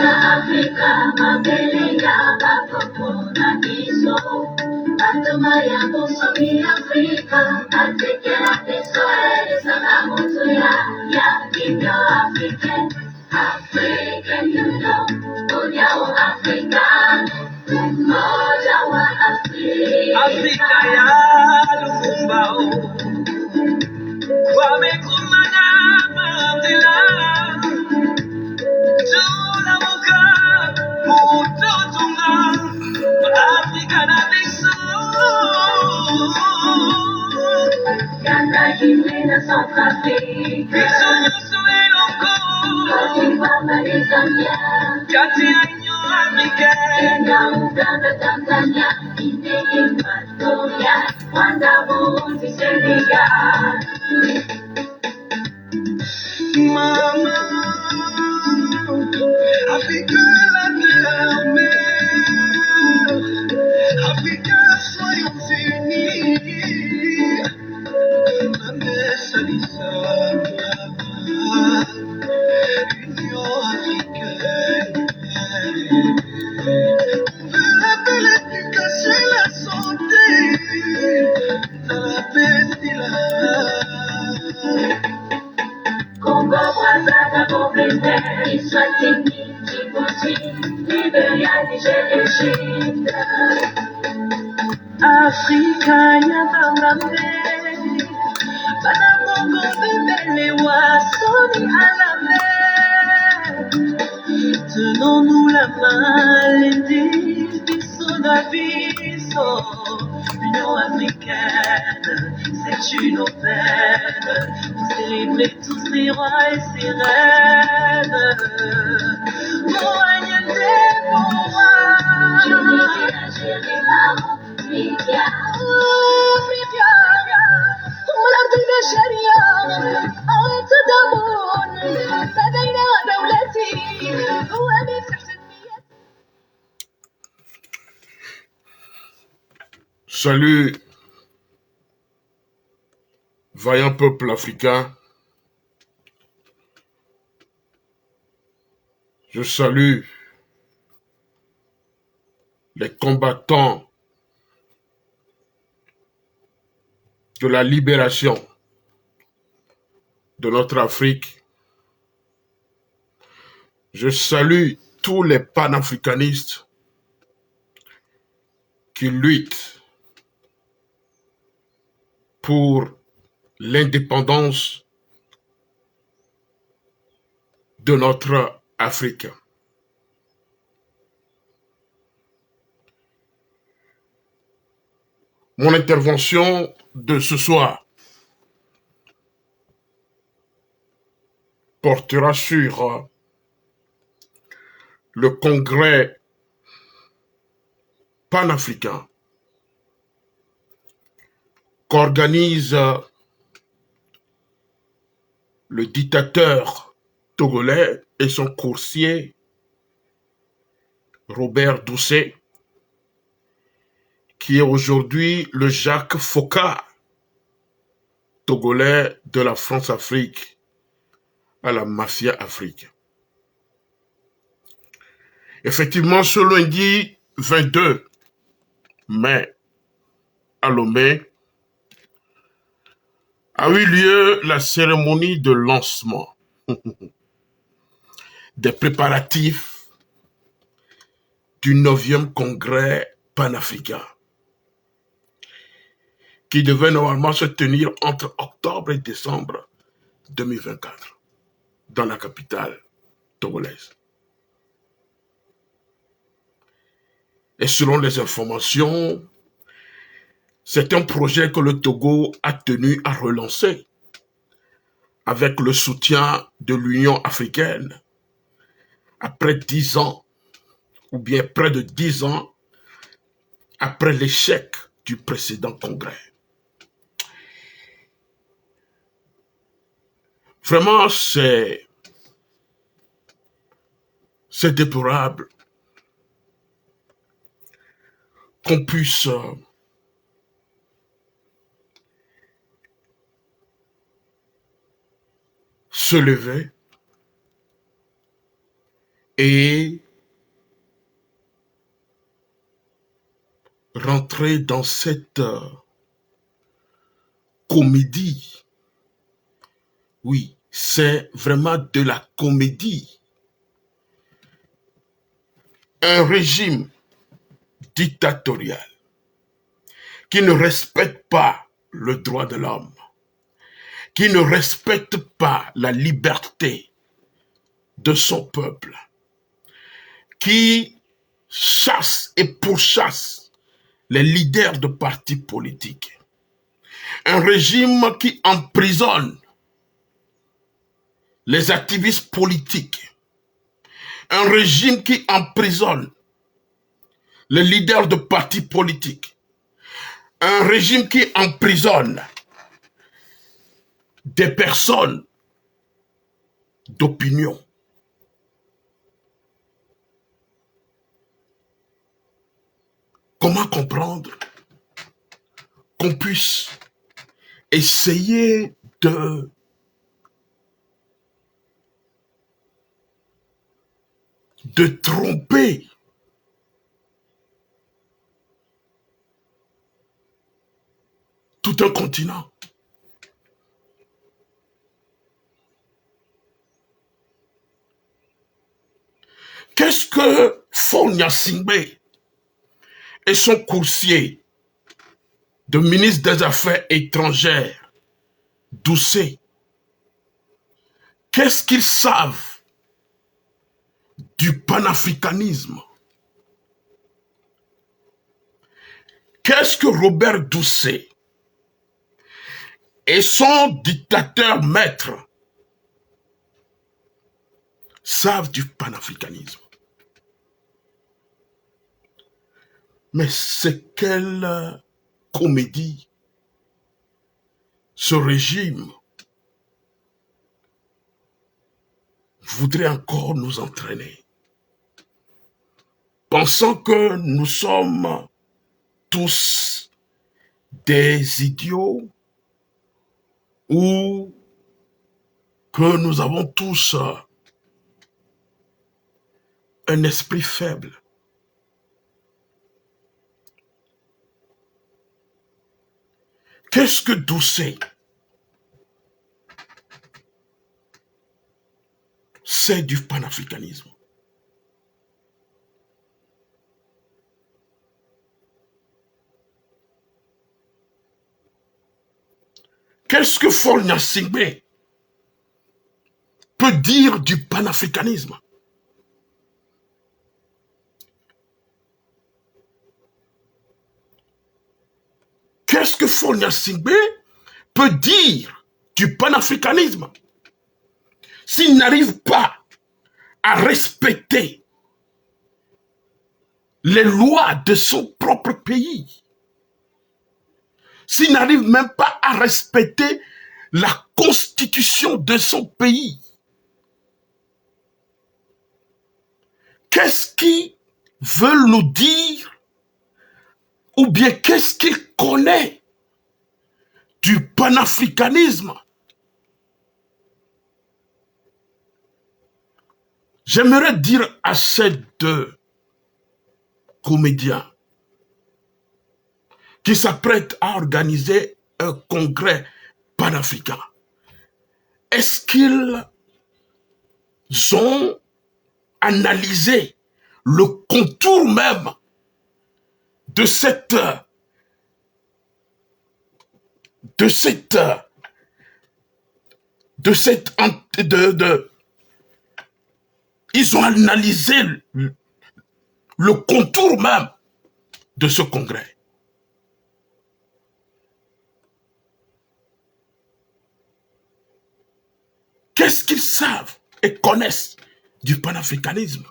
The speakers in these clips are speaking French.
Afrika mabelenga bakopona biso batoma ya bosomi Afrika atekela biso ezala moto ya Union Africaine African Union Union Africaine umoja wa Afrika ya Lumumba wamekumana Mandela Mama, Africa la terre mère, Africa soyons unis, la mère salissa, Union africaine, la l'éducation et la santé, dans la paix et la Congo, Brazzaville, Mauritanie, Eswatini, Djibouti, Libéria, Niger, Égypte. Afrika ya Bangame, Bana Congo, Bébélé, Wassoni, Alamé. Tenons-nous la main, les biso na biso. L'Union africaine, c'est une aubaine. Vous célébrez tous ces rois et ces reines. Moyen des pouvoirs. Algérie, Maroc, Libya. والأرض البشرية أنت تضمن لدينا دولتي ومسح Salut, vaillant peuple africain. Je salue les combattants de la libération de notre Afrique. Je salue tous les panafricanistes qui luttent pour l'indépendance de notre Afrique. Mon intervention de ce soir portera sur le congrès panafricain qu'organise le dictateur togolais et son coursier Robert Doucet, qui est aujourd'hui le Jacques Foccart togolais de la France-Afrique à la mafia Afrique. Effectivement, ce lundi 22 mai à Lomé a eu lieu la cérémonie de lancement des préparatifs du 9e congrès panafricain qui devait normalement se tenir entre octobre et décembre 2024 dans la capitale togolaise. Et selon les informations, c'est un projet que le Togo a tenu à relancer avec le soutien de l'Union africaine après 10 ans, ou bien près de 10 ans, après l'échec du précédent congrès. Vraiment, c'est déplorable qu'on puisse se lever et entrer dans cette comédie. Oui, c'est vraiment de la comédie. Un régime dictatorial qui ne respecte pas le droit de l'homme, qui ne respecte pas la liberté de son peuple, qui chasse et pourchasse les leaders de partis politiques. Un régime qui emprisonne les activistes politiques. Un régime qui emprisonne les leaders de partis politiques. Un régime qui emprisonne des personnes d'opinion. Comment comprendre qu'on puisse essayer de tromper tout un continent? Qu'est-ce que Faure Gnassingbé et son coursier de ministre des Affaires étrangères, Doucet, qu'est-ce qu'ils savent du panafricanisme? Qu'est-ce que Robert Doucet et son dictateur maître savent du panafricanisme? Mais c'est quelle comédie ce régime voudrait encore nous entraîner, pensant que nous sommes tous des idiots ou que nous avons tous un esprit faible. Qu'est-ce que Doucet sait du panafricanisme? Qu'est-ce que Faure Gnassingbé peut dire du panafricanisme? Qu'est-ce que Faure Gnassingbé peut dire du panafricanisme s'il n'arrive pas à respecter les lois de son propre pays, s'il n'arrive même pas à respecter la constitution de son pays? Qu'est-ce qu'il veut nous dire, ou bien qu'est-ce qu'il connaît du panafricanisme? J'aimerais dire à ces deux comédiens qui s'apprêtent à organiser un congrès panafricain, est-ce qu'ils ont analysé le contour même de ils ont analysé le contour même de ce congrès? Qu'est-ce qu'ils savent et connaissent du panafricanisme?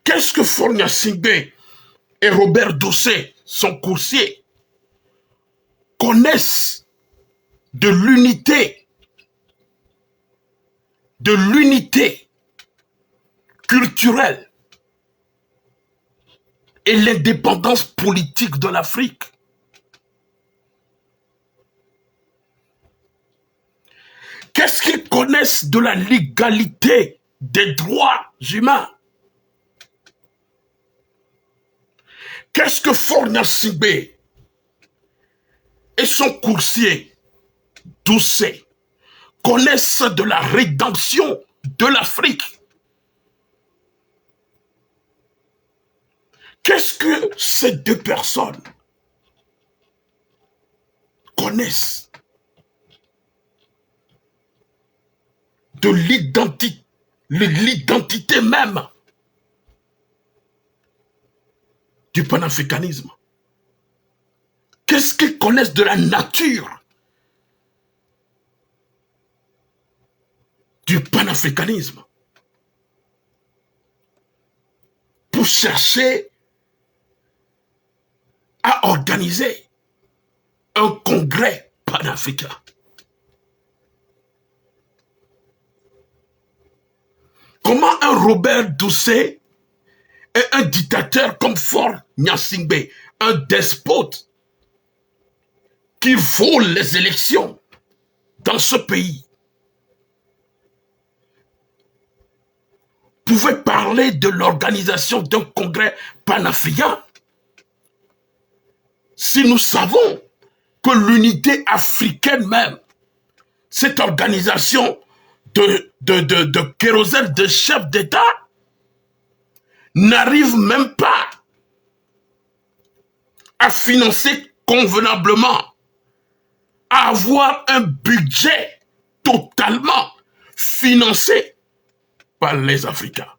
Qu'est-ce que Faure Gnassingbé et Robert Doucet, son coursier, connaissent de l'unité culturelle et l'indépendance politique de l'Afrique? connaissent de la légalité des droits humains. Qu'est-ce que Faure Gnassingbé et son coursier Doucet connaissent de la rédemption de l'Afrique? Qu'est-ce que ces deux personnes connaissent de l'identité même du panafricanisme? Qu'est-ce qu'ils connaissent de la nature du panafricanisme pour chercher à organiser un congrès panafricain? Comment un Robert Doucet et un dictateur comme Faure Gnassingbé, un despote qui vole les élections dans ce pays, pouvait parler de l'organisation d'un congrès panafricain si nous savons que l'unité africaine même, cette organisation de kérosène de chefs d'État, n'arrive même pas à financer convenablement, à avoir un budget totalement financé par les Africains.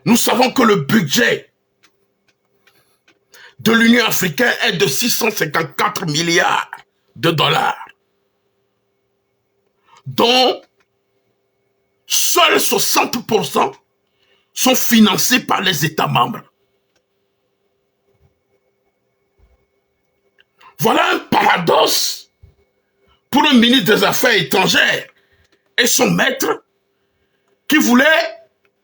Nous savons que le budget de l'Union africaine est de 654 milliards de dollars, dont seuls 60% sont financés par les États membres. Voilà un paradoxe pour un ministre des Affaires étrangères et son maître qui voulait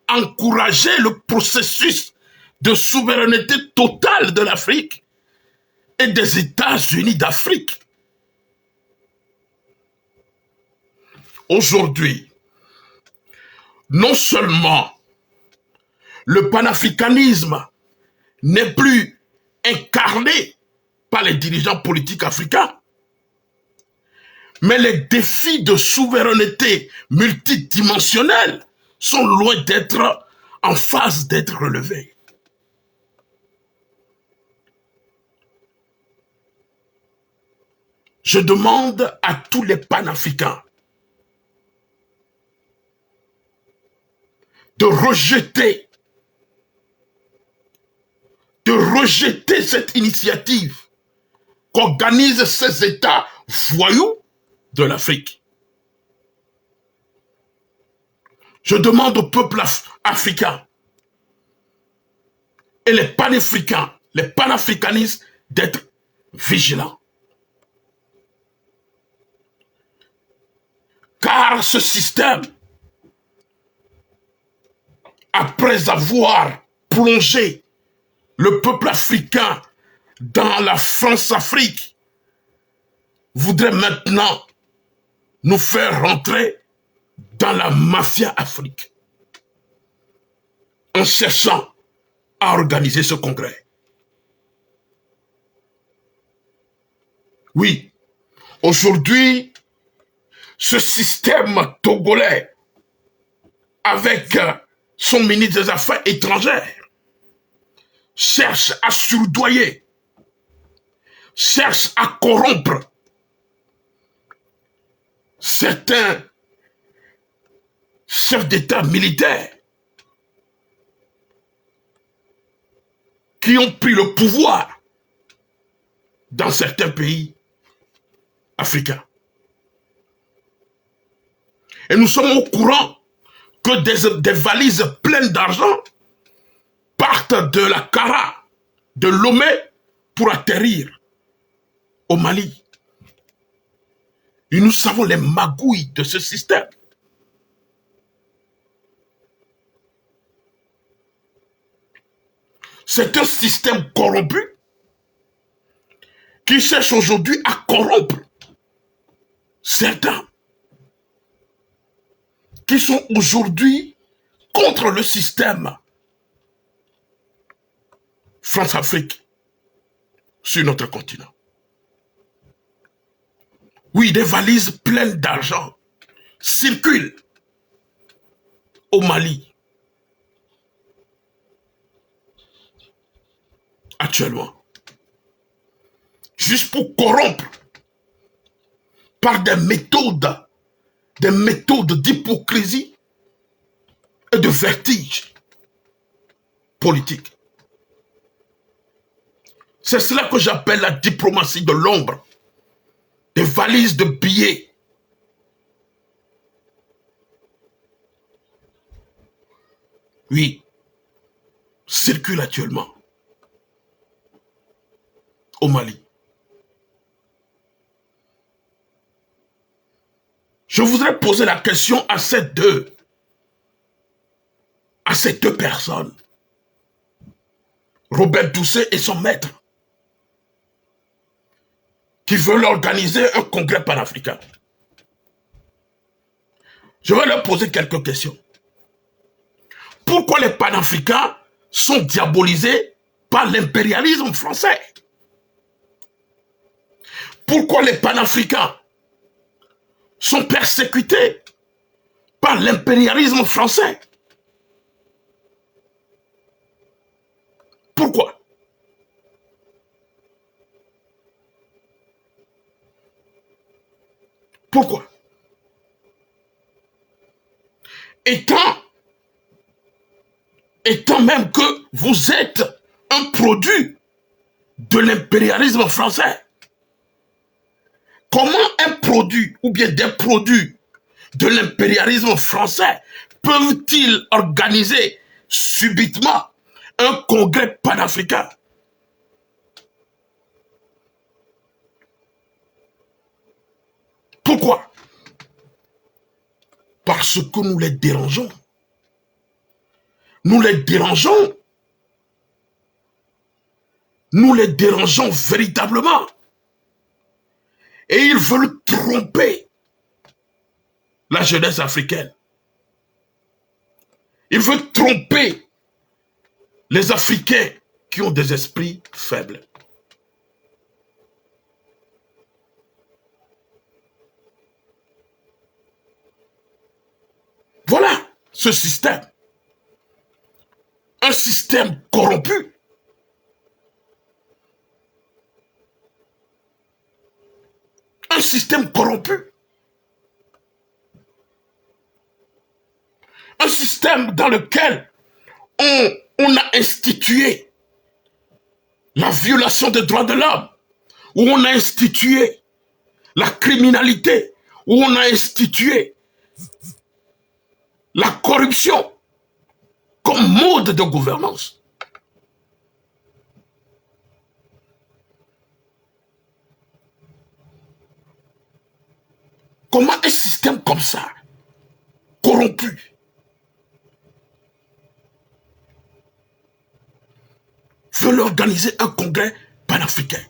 encourager le processus de souveraineté totale de l'Afrique et des États-Unis d'Afrique. Aujourd'hui, non seulement le panafricanisme n'est plus incarné par les dirigeants politiques africains, mais les défis de souveraineté multidimensionnelle sont loin d'être en phase d'être relevés. Je demande à tous les panafricains de rejeter cette initiative qu'organisent ces États voyous de l'Afrique. Je demande au peuple africain et les panafricains, les panafricanistes d'être vigilants. Car ce système, après avoir plongé le peuple africain dans la France-Afrique, voudrait maintenant nous faire rentrer dans la mafia Afrique en cherchant à organiser ce congrès. Oui, aujourd'hui, ce système togolais, avec son ministre des Affaires étrangères, cherche à soudoyer, cherche à corrompre certains chefs d'État militaires qui ont pris le pouvoir dans certains pays africains. Et nous sommes au courant que des valises pleines d'argent partent de la Kara, de Lomé, pour atterrir au Mali. Et nous savons les magouilles de ce système. C'est un système corrompu qui cherchent aujourd'hui à corrompre certains qui sont aujourd'hui contre le système France-Afrique sur notre continent. Oui, des valises pleines d'argent circulent au Mali actuellement, juste pour corrompre par des méthodes d'hypocrisie et de vertige politique. C'est cela que j'appelle la diplomatie de l'ombre, des valises de billets. Oui, circulent actuellement au Mali. Je voudrais poser la question à ces deux personnes, Robert Doucet et son maître, qui veulent organiser un congrès panafricain. Je vais leur poser quelques questions. Pourquoi les panafricains sont diabolisés par l'impérialisme français? Pourquoi les panafricains sont persécutés par l'impérialisme français? Pourquoi? Pourquoi? Étant même que vous êtes un produit de l'impérialisme français, comment un produit ou bien des produits de l'impérialisme français peuvent-ils organiser subitement un congrès panafricain? Pourquoi? Parce que nous les dérangeons. Nous les dérangeons. Nous les dérangeons véritablement. Et ils veulent tromper la jeunesse africaine. Ils veulent tromper les Africains qui ont des esprits faibles. Voilà ce système. Un système corrompu. Un système corrompu. Un système dans lequel on a institué la violation des droits de l'homme, où on a institué la criminalité, où on a institué la corruption comme mode de gouvernance. Comment un système comme ça, corrompu, veut organiser un congrès panafricain?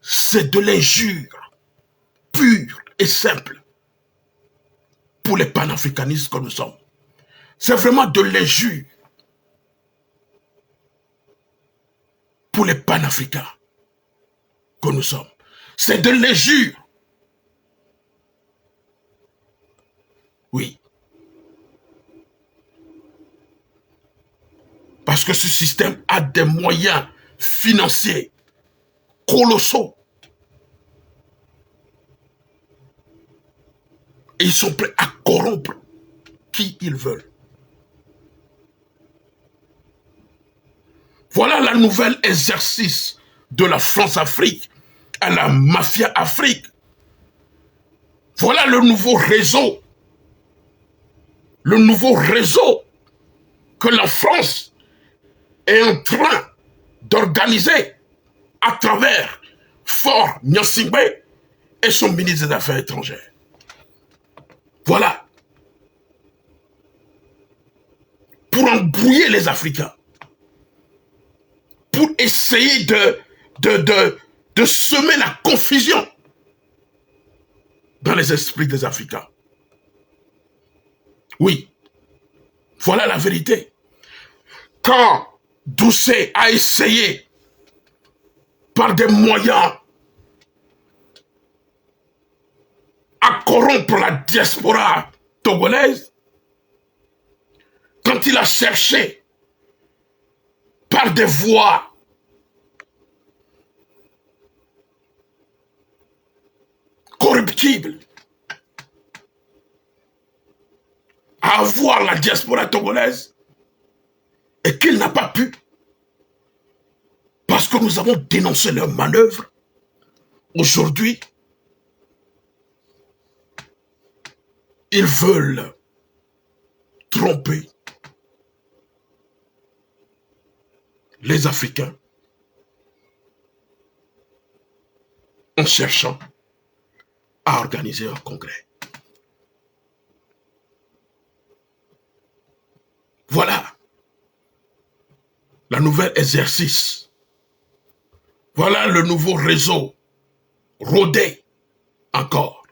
C'est de l'injure pure et simple pour les panafricanistes que nous sommes. C'est vraiment de l'injure pour les panafricains que nous sommes. C'est de l'injure. Oui. Parce que ce système a des moyens financiers colossaux. Et ils sont prêts à corrompre qui ils veulent. Voilà la nouvelle exercice de la France-Afrique à la mafia Afrique. Voilà le nouveau réseau. Le nouveau réseau que la France est en train d'organiser à travers Faure Gnassingbé et son ministre des Affaires étrangères. Voilà. Pour embrouiller les Africains. Pour essayer de semer la confusion dans les esprits des Africains. Oui, voilà la vérité. Quand Doucet a essayé, par des moyens, à corrompre la diaspora togolaise, quand il a cherché, par des voies corruptibles, à avoir la diaspora togolaise, et qu'il n'a pas pu, parce que nous avons dénoncé leurs manœuvres, aujourd'hui, ils veulent tromper les Africains en cherchant à organiser un congrès. Voilà la nouvelle exercice. Voilà le nouveau réseau rodé encore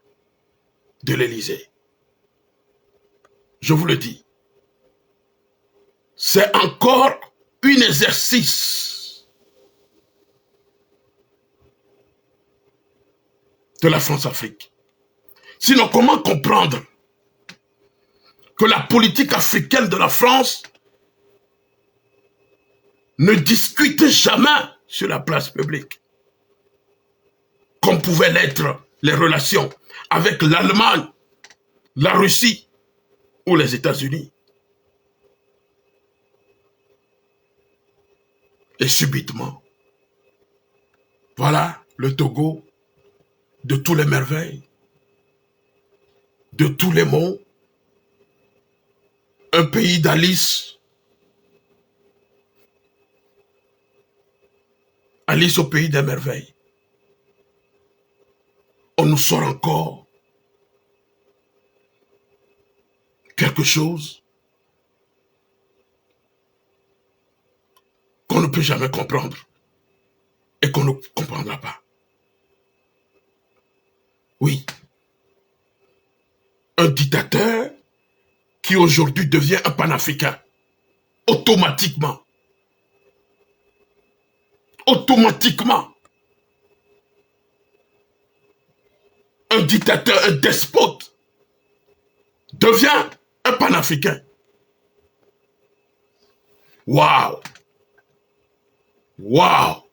de l'Élysée. Je vous le dis, c'est encore un exercice de la France-Afrique. Sinon, comment comprendre que la politique africaine de la France ne discute jamais sur la place publique, comme pouvaient l'être les relations avec l'Allemagne, la Russie ou les États-Unis. Et subitement, voilà le Togo de tous les merveilles, de tous les monts, un pays d'Alice, Alice au pays des merveilles. On nous sort encore quelque chose qu'on ne peut jamais comprendre et qu'on ne comprendra pas. Oui, un dictateur qui aujourd'hui devient un panafricain, automatiquement. Automatiquement. Un dictateur, un despote, devient un panafricain. Waouh! Waouh!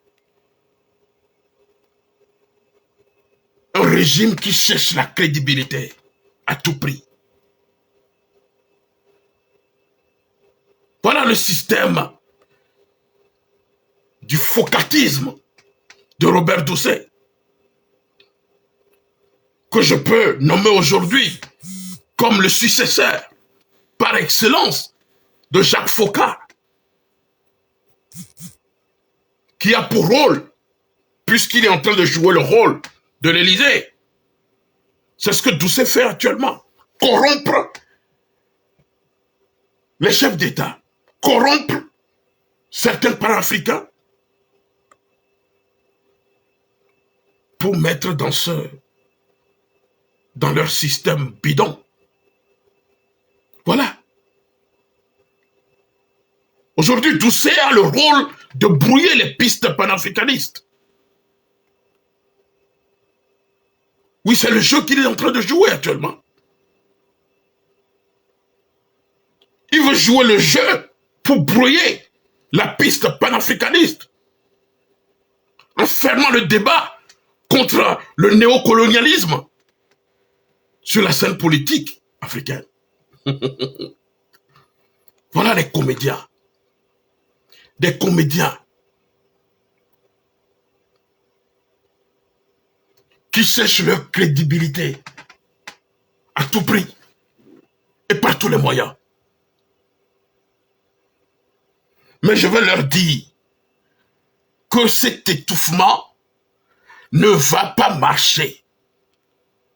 Un régime qui cherche la crédibilité à tout prix. Voilà le système du focatisme de Robert Doucet, que je peux nommer aujourd'hui comme le successeur par excellence de Jacques Foccart, qui a pour rôle, puisqu'il est en train de jouer le rôle de l'Élysée, c'est ce que Doucet fait actuellement, corrompre les chefs d'État, corrompre certains panafricains pour mettre dans leur système bidon. Voilà. Aujourd'hui, Doucet a le rôle de brouiller les pistes panafricanistes. Oui, c'est le jeu qu'il est en train de jouer actuellement. Il veut jouer le jeu pour brouiller la piste panafricaniste, en fermant le débat contre le néocolonialisme sur la scène politique africaine. Voilà les comédiens. Des comédiens qui cherchent leur crédibilité à tout prix et par tous les moyens. Mais je vais leur dire que cet étouffement ne va pas marcher.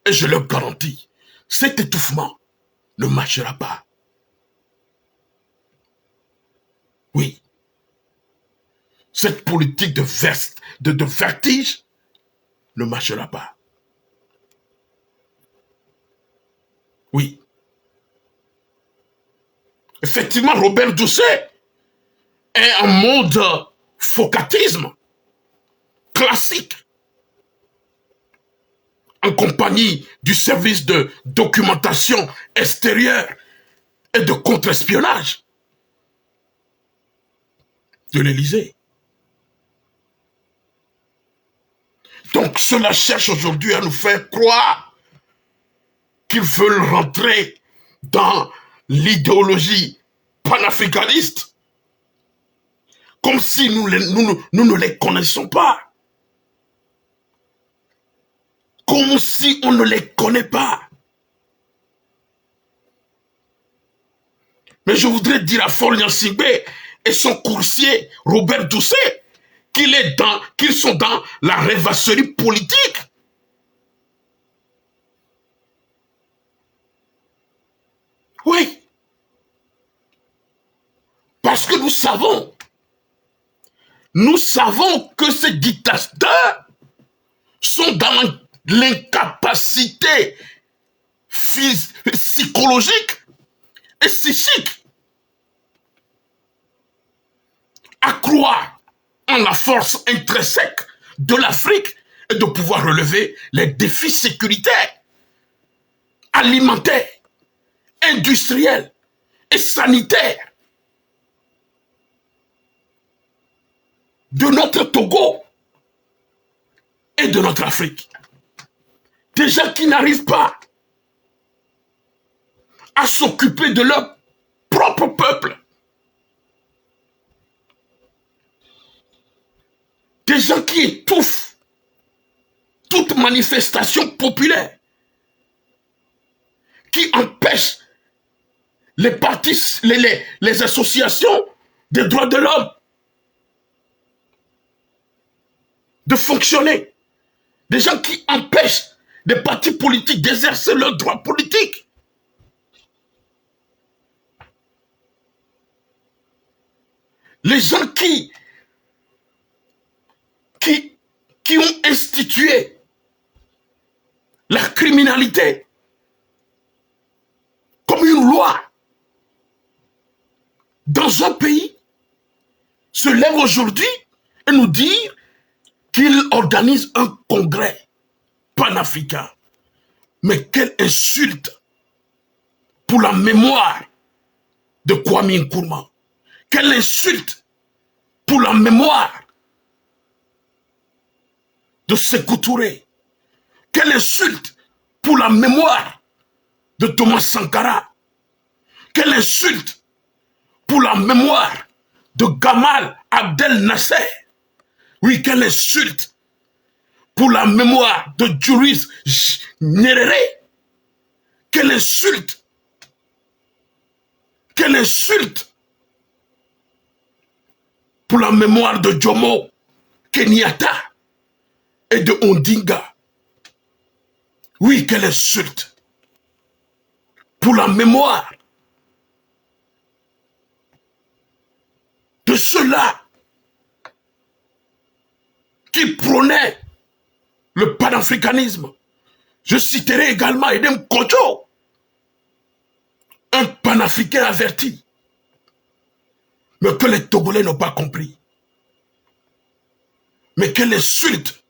Et je leur garantis, cet étouffement ne marchera pas. Oui. Cette politique de vertige ne marchera pas. Oui. Effectivement, Robert Doucet est un mode focatisme classique en compagnie du service de documentation extérieure et de contre-espionnage de l'Élysée. Donc cela cherche aujourd'hui à nous faire croire qu'ils veulent rentrer dans l'idéologie panafricaniste comme si nous ne les connaissons pas. Comme si on ne les connaît pas. Mais je voudrais dire à Faure Gnassingbé et son coursier Robert Doucet qu'ils sont dans la rêvasserie politique. Oui. Parce que nous savons que ces dictateurs sont dans l'incapacité psychologique et psychique à croire en la force intrinsèque de l'Afrique et de pouvoir relever les défis sécuritaires, alimentaires, industriels et sanitaires de notre Togo et de notre Afrique. Des gens qui n'arrivent pas à s'occuper de leur propre peuple. Des gens qui étouffent toute manifestation populaire, qui empêchent les partis, les associations des droits de l'homme de fonctionner. Des gens qui empêchent les partis politiques d'exercer leurs droits politiques. Les gens qui ont institué la criminalité comme une loi dans un pays se lèvent aujourd'hui et nous disent qu'ils organisent un congrès panafricain. Mais quelle insulte pour la mémoire de Kwame Nkrumah. Quelle insulte pour la mémoire de Sékou Touré. Quelle insulte pour la mémoire de Thomas Sankara. Quelle insulte pour la mémoire de Gamal Abdel Nasser. Oui, quelle insulte pour la mémoire de Julius Nyerere. Quelle insulte. Quelle insulte pour la mémoire de Jomo Kenyatta et de Ondinga. Oui, quelle insulte pour la mémoire de ceux-là qui prônaient le panafricanisme. Je citerai également Edem Kodjo, un panafricain averti, mais que les Togolais n'ont pas compris. Mais quelle insulte!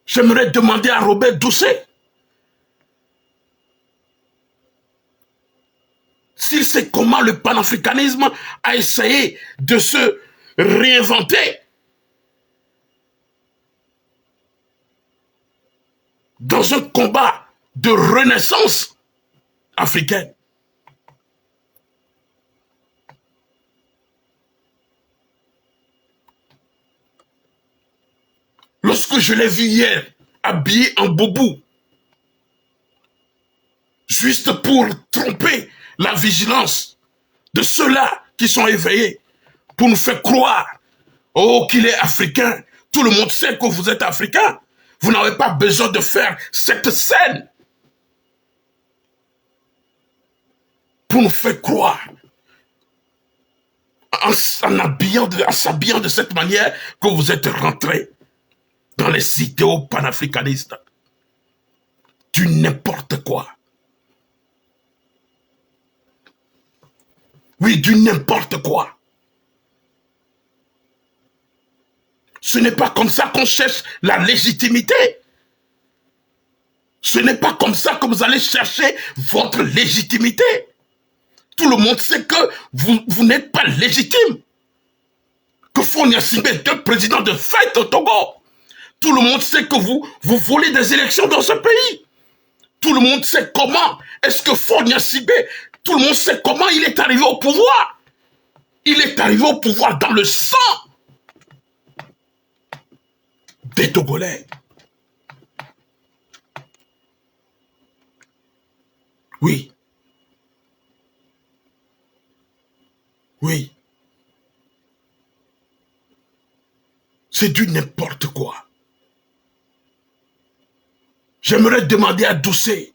J'aimerais demander à Robert Doucet s'il sait comment le panafricanisme a essayé de se réinventer dans un combat de renaissance africaine. Lorsque je l'ai vu hier, habillé en boubou, juste pour tromper la vigilance de ceux-là qui sont éveillés, pour nous faire croire, oh, qu'il est africain. Tout le monde sait que vous êtes africain. Vous n'avez pas besoin de faire cette scène pour nous faire croire en s'habillant de cette manière que vous êtes rentrés dans les idéaux panafricanistes. Du n'importe quoi. Oui, du n'importe quoi. Ce n'est pas comme ça qu'on cherche la légitimité. Ce n'est pas comme ça que vous allez chercher votre légitimité. Tout le monde sait que vous n'êtes pas légitime. Que Faure Gnassingbé est un président de fait au Togo. Tout le monde sait que vous volez des élections dans ce pays. Tout le monde sait comment est-ce que Faure Gnassingbé, tout le monde sait comment il est arrivé au pouvoir. Il est arrivé au pouvoir dans le sang des Togolais. Oui. Oui. C'est du n'importe quoi. J'aimerais demander à Doucet,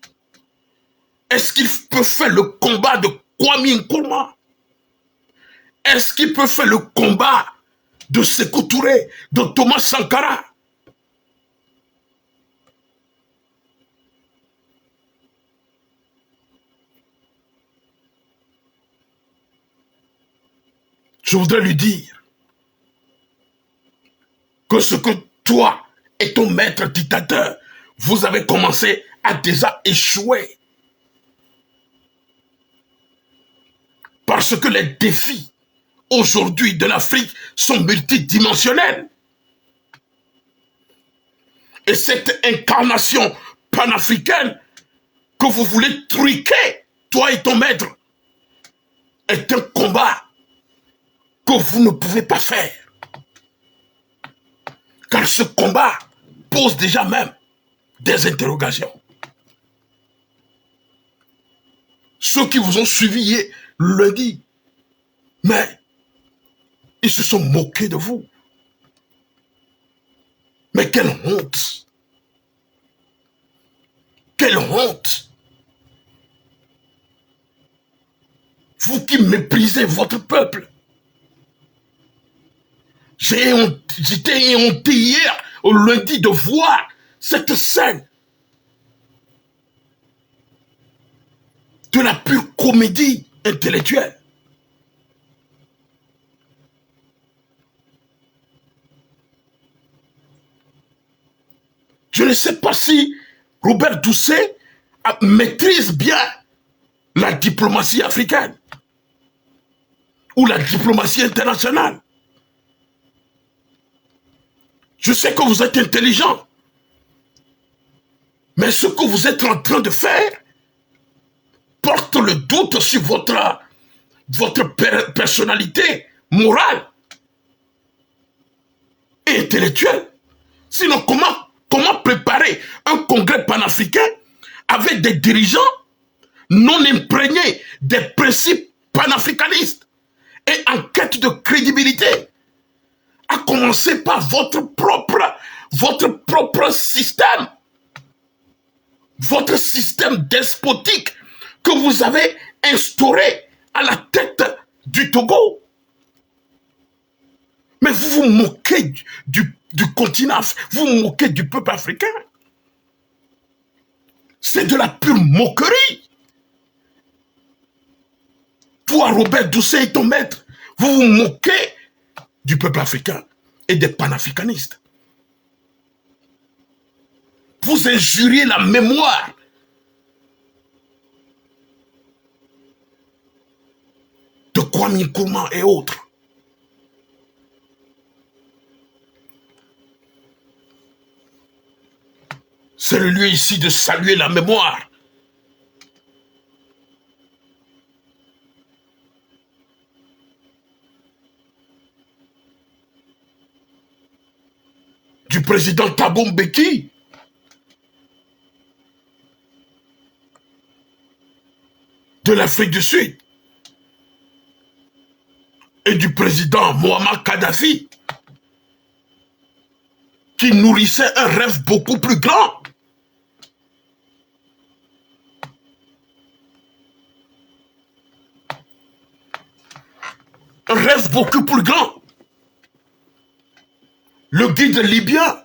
est-ce qu'il peut faire le combat de Kwame Nkrumah? Est-ce qu'il peut faire le combat de Sékou Touré, de Thomas Sankara? Je voudrais lui dire que ce que toi et ton maître dictateur, vous avez commencé à déjà échouer. Parce que les défis aujourd'hui de l'Afrique sont multidimensionnels. Et cette incarnation panafricaine que vous voulez truquer, toi et ton maître, est un combat que vous ne pouvez pas faire. Car ce combat pose déjà même des interrogations. Ceux qui vous ont suivi lundi, mais ils se sont moqués de vous. Mais quelle honte! Quelle honte! Vous qui méprisez votre peuple. J'étais éhonté hier, au lundi, de voir cette scène de la pure comédie intellectuelle. Je ne sais pas si Robert Doucet maîtrise bien la diplomatie africaine ou la diplomatie internationale. Je sais que vous êtes intelligent, mais ce que vous êtes en train de faire porte le doute sur votre personnalité morale et intellectuelle. Sinon, comment préparer un congrès panafricain avec des dirigeants non imprégnés des principes panafricanistes et en quête de crédibilité, à commencer par votre propre système, votre système despotique que vous avez instauré à la tête du Togo. Mais vous vous moquez du continent, vous vous moquez du peuple africain. C'est de la pure moquerie. Toi, Robert Doucet et ton maître, vous vous moquez du peuple africain et des panafricanistes. Vous injuriez la mémoire de Kwame Nkrumah et autres. C'est le lieu ici de saluer la mémoire du président Thabo Mbeki, de l'Afrique du Sud, et du président Muammar Kadhafi, qui nourrissait un rêve beaucoup plus grand. Un rêve rêve beaucoup plus grand. Le guide libyen,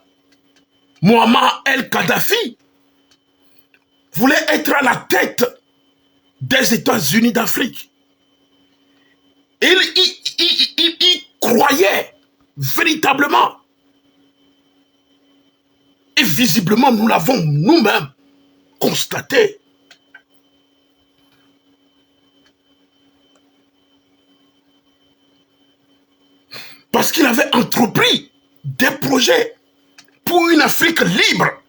Muammar el-Kadhafi, voulait être à la tête des États-Unis d'Afrique. Il croyait véritablement. Et visiblement, nous l'avons nous-mêmes constaté. Parce qu'il avait entrepris des projets pour une Afrique libre.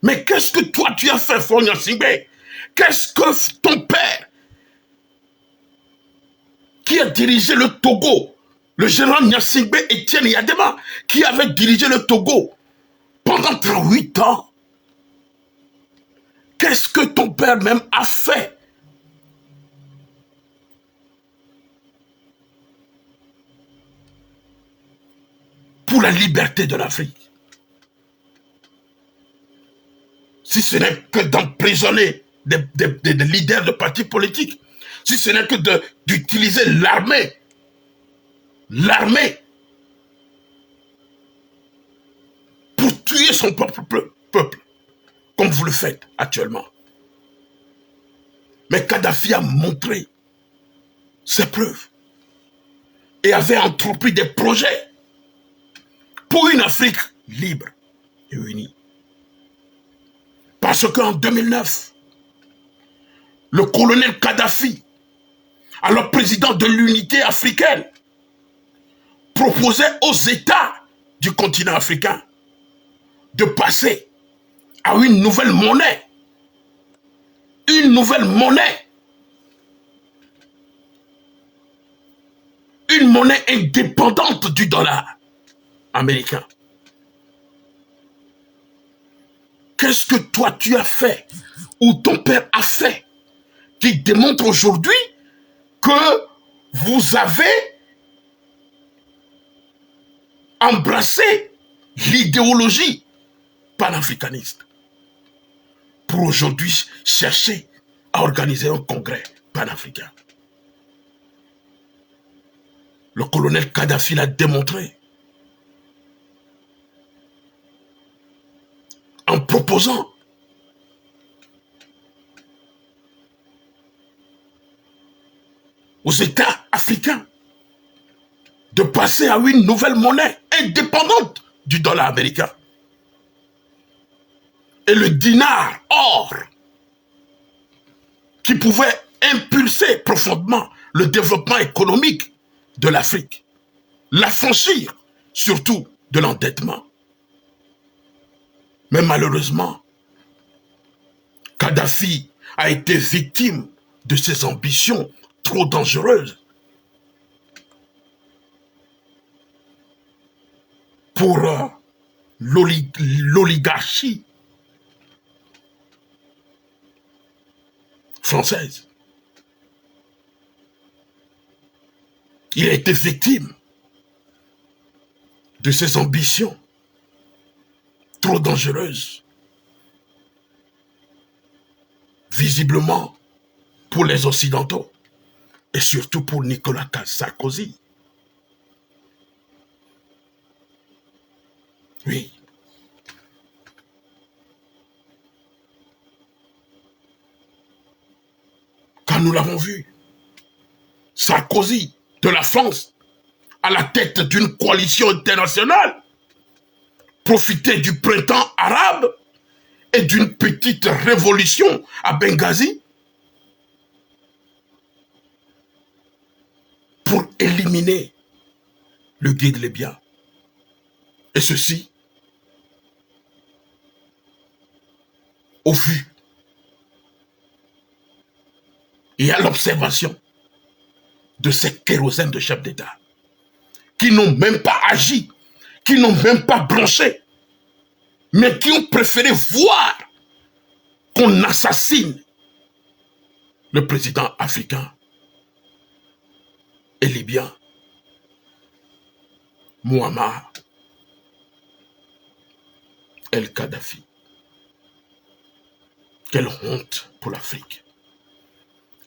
Mais qu'est-ce que toi tu as fait, Faure Gnassingbé? Qu'est-ce que ton père, qui a dirigé le Togo, le général Gnassingbé Étienne Yadema, qui avait dirigé le Togo pendant 38 ans, qu'est-ce que ton père même a fait? Pour la liberté de l'Afrique? Si ce n'est que d'emprisonner des leaders de partis politiques, si ce n'est que d'utiliser l'armée, pour tuer son propre peuple, comme vous le faites actuellement. Mais Kadhafi a montré ses preuves et avait entrepris des projets pour une Afrique libre et unie. Parce qu'en 2009, le colonel Kadhafi, alors président de l'unité africaine, proposait aux États du continent africain de passer à une nouvelle monnaie. Une nouvelle monnaie. Une monnaie indépendante du dollar américain. Qu'est-ce que toi tu as fait ou ton père a fait qui démontre aujourd'hui que vous avez embrassé l'idéologie panafricaniste pour aujourd'hui chercher à organiser un congrès panafricain? Le colonel Kadhafi l'a démontré en proposant aux États africains de passer à une nouvelle monnaie indépendante du dollar américain. Et le dinar or, qui pouvait impulser profondément le développement économique de l'Afrique, l'affranchir surtout de l'endettement. Mais malheureusement, Kadhafi a été victime de ses ambitions trop dangereuses pour l'oligarchie française. Il a été victime de ses ambitions trop dangereuses, visiblement pour les Occidentaux et surtout pour Nicolas Sarkozy. Oui. Quand nous l'avons vu, Sarkozy de la France, à la tête d'une coalition internationale, profiter du printemps arabe et d'une petite révolution à Benghazi pour éliminer le guide libyen. Et ceci, au vu et à l'observation de ces kérosènes de chefs d'État qui n'ont même pas agi, qui n'ont même pas blanché, mais qui ont préféré voir qu'on assassine le président africain et libyen, Muammar el-Kadhafi. Quelle honte pour l'Afrique.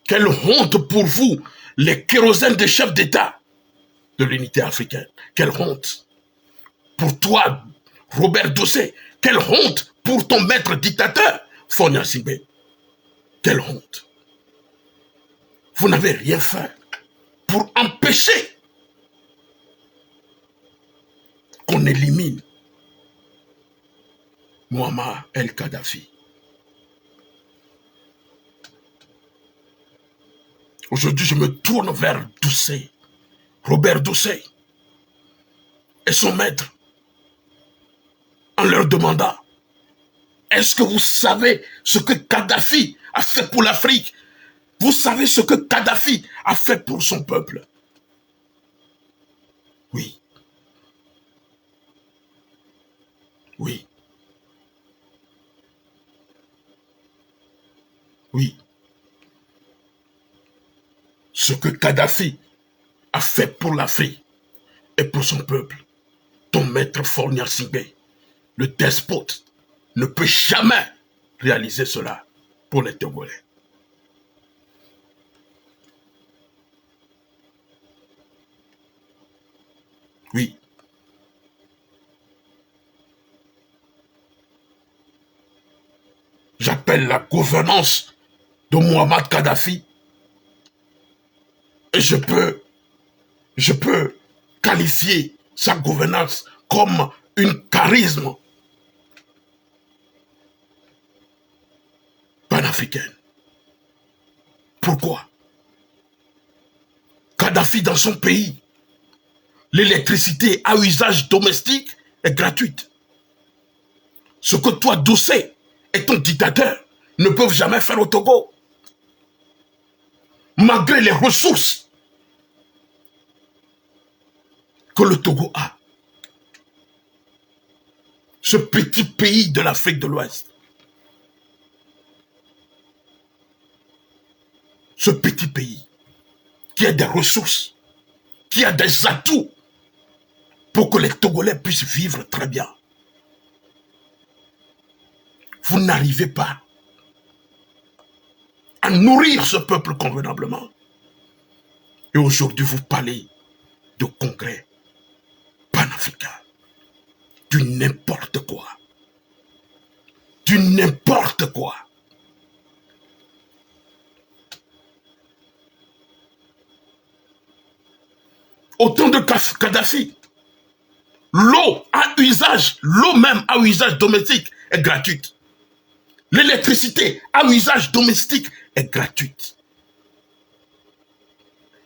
Quelle honte pour vous, les kérosènes des chefs d'État de l'unité africaine. Quelle honte. Pour toi, Robert Dossé, quelle honte pour ton maître dictateur, Faure Gnassingbé. Quelle honte. Vous n'avez rien fait pour empêcher qu'on élimine Mouammar el-Kadhafi. Aujourd'hui, je me tourne vers Dossé, Robert Dossé et son maître, en leur demandant, est-ce que vous savez ce que Kadhafi a fait pour l'Afrique? Vous savez ce que Kadhafi a fait pour son peuple? Oui. Oui. Oui. Ce que Kadhafi a fait pour l'Afrique et pour son peuple, ton maître Faure Gnassingbé, le despote, ne peut jamais réaliser cela pour les Togolais. Oui. J'appelle la gouvernance de Mouammar Kadhafi et je peux qualifier sa gouvernance comme une charisme panafricaine. Pourquoi? Kadhafi dans son pays, l'électricité à usage domestique est gratuite. Ce que toi, Dossé, et ton dictateur ne peuvent jamais faire au Togo. Malgré les ressources que le Togo a. Ce petit pays de l'Afrique de l'Ouest. Ce petit pays qui a des ressources, qui a des atouts pour que les Togolais puissent vivre très bien. Vous n'arrivez pas à nourrir ce peuple convenablement. Et aujourd'hui, vous parlez de congrès panafricain. Du n'importe quoi. Du n'importe quoi. Au temps de Kadhafi, l'eau même à usage domestique est gratuite. L'électricité à usage domestique est gratuite.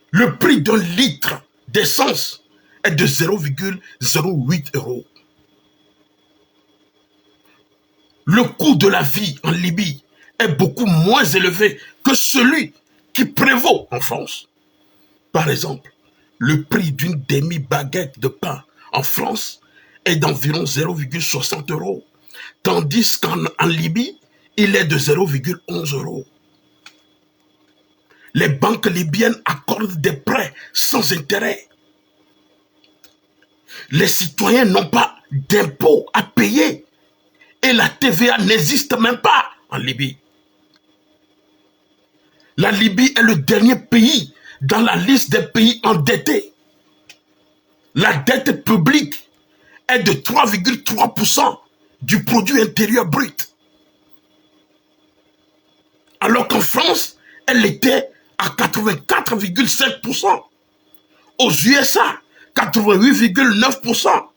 Le prix d'un litre d'essence est de 0,08 €. Le coût de la vie en Libye est beaucoup moins élevé que celui qui prévaut en France. Par exemple, le prix d'une demi-baguette de pain en France est d'environ 0,60 €, tandis qu'en Libye, il est de 0,11 €. Les banques libyennes accordent des prêts sans intérêt. Les citoyens n'ont pas d'impôts à payer et la TVA n'existe même pas en Libye. La Libye est le dernier pays dans la liste des pays endettés. La dette publique est de 3,3% du produit intérieur brut. Alors qu'en France, elle était à 84,5%. Aux USA, 88,9%.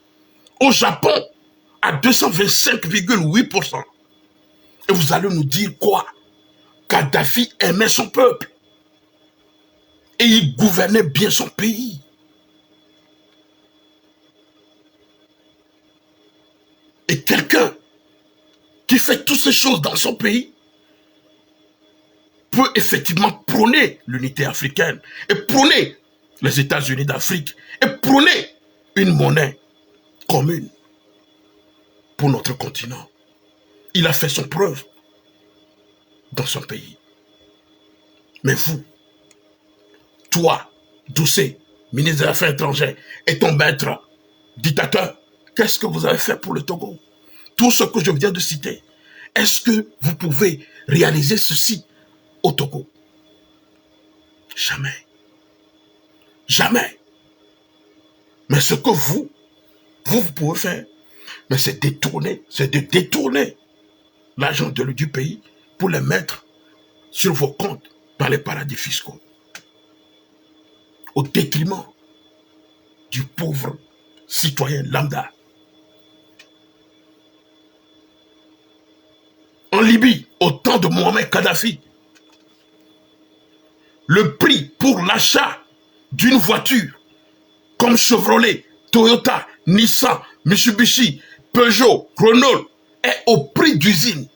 Au Japon, à 225,8%. Et vous allez nous dire quoi? Kadhafi aimait son peuple. Et il gouvernait bien son pays. Et quelqu'un qui fait toutes ces choses dans son pays peut effectivement prôner l'unité africaine et prôner les États-Unis d'Afrique et prôner une monnaie commune pour notre continent. Il a fait son preuve dans son pays. Mais vous, toi, Dossé, ministre des Affaires étrangères, et ton maître, dictateur, qu'est-ce que vous avez fait pour le Togo? Tout ce que je viens de citer, est-ce que vous pouvez réaliser ceci au Togo? Jamais. Jamais. Mais ce que vous pouvez faire, mais c'est de détourner l'argent du pays pour les mettre sur vos comptes dans les paradis fiscaux, au détriment du pauvre citoyen lambda. En Libye, au temps de Mohamed Kadhafi, le prix pour l'achat d'une voiture comme Chevrolet, Toyota, Nissan, Mitsubishi, Peugeot, Renault est au prix d'usine.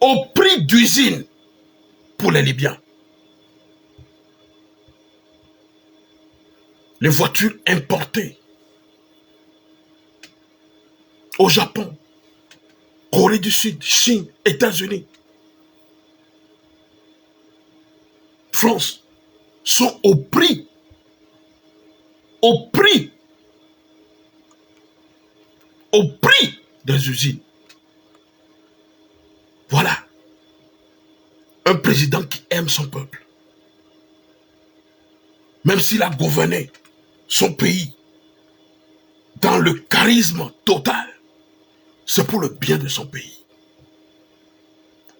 Au prix d'usine pour les Libyens. Les voitures importées au Japon, Corée du Sud, Chine, États-Unis, France sont au prix des usines. Voilà un président qui aime son peuple. Même s'il a gouverné son pays dans le charisme total, c'est pour le bien de son pays.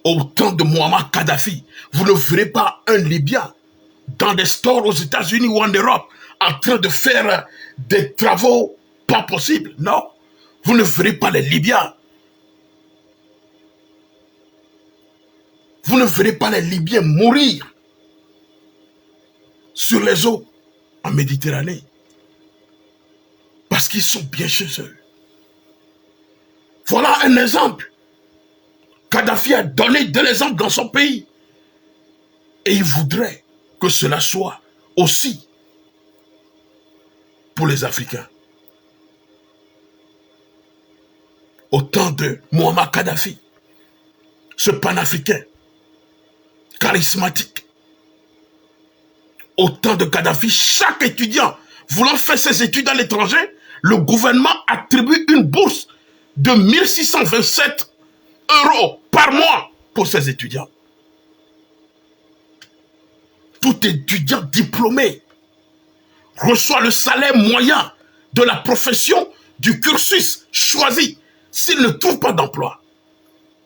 Au temps de Muammar Kadhafi, vous ne verrez pas un Libyen dans des stores aux États-Unis ou en Europe en train de faire des travaux pas possibles. Non, vous ne verrez pas les Libyens. Vous ne verrez pas les Libyens mourir sur les eaux en Méditerranée parce qu'ils sont bien chez eux. Voilà un exemple. Kadhafi a donné de l'exemple dans son pays. Et il voudrait que cela soit aussi pour les Africains. Au temps de Muammar Kadhafi, ce panafricain charismatique, au temps de Kadhafi, chaque étudiant voulant faire ses études à l'étranger, le gouvernement attribue une bourse de 1627 € par mois pour ses étudiants. Tout étudiant diplômé reçoit le salaire moyen de la profession du cursus choisi s'il ne trouve pas d'emploi.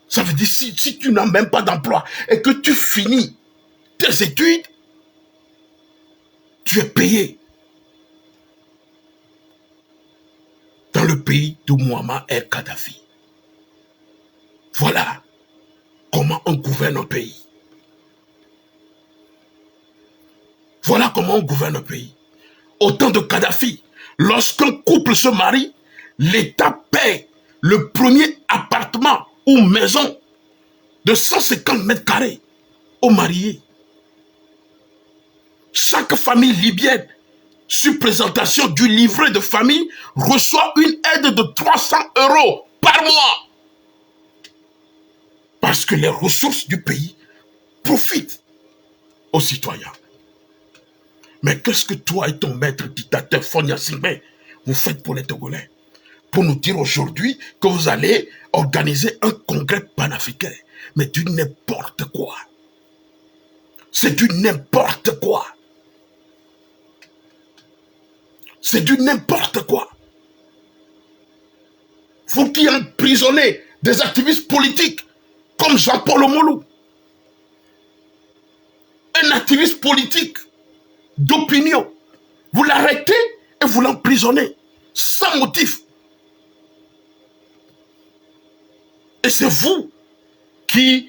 Ça veut dire si tu n'as même pas d'emploi et que tu finis tes études, tu es payé. Dans le pays de Muammar el-Kadhafi. Voilà comment on gouverne un pays. Voilà comment on gouverne un pays. Au temps de Kadhafi, lorsqu'un couple se marie, l'État paie le premier appartement ou maison de 150 mètres carrés aux mariés. Chaque famille libyenne, sur présentation du livret de famille, reçoit une aide de 300 € par mois. Parce que les ressources du pays profitent aux citoyens. Mais qu'est-ce que toi et ton maître dictateur Fonia Singbe vous faites pour les Togolais? Pour nous dire aujourd'hui que vous allez organiser un congrès panafricain. Mais du n'importe quoi. C'est du n'importe quoi. C'est du n'importe quoi. Vous qui emprisonnez des activistes politiques comme Jean-Paul Omolou, un activiste politique d'opinion, vous l'arrêtez et vous l'emprisonnez sans motif. Et c'est vous qui